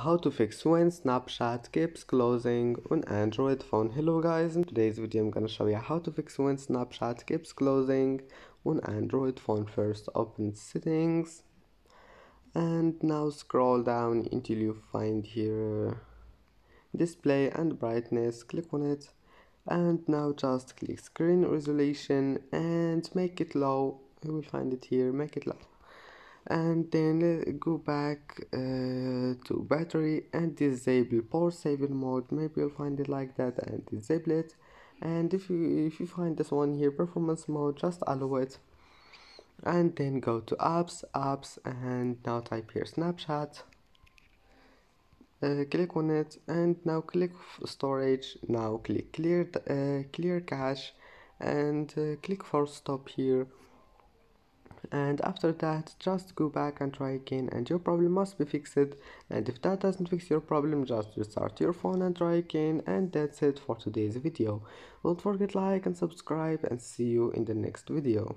How to fix when Snapchat keeps closing on Android phone. Hello guys, in today's video I'm gonna show you how to fix when Snapchat keeps closing on Android phone. First open settings and now scroll down until you find here display and brightness. Click on it and now just click screen resolution and make it low. You will find it here, make it low, and then go back to battery and disable power saving mode. Maybe you'll find it like that and disable it. And if you find this one here, performance mode, just allow it, and then go to apps and now type here Snapchat. Click on it and now click storage. Now click clear cache and click for stop here, and after that just go back and try again and your problem must be fixed. And if that doesn't fix your problem, just restart your phone and try again. And that's it for today's video. Don't forget like and subscribe, and see you in the next video.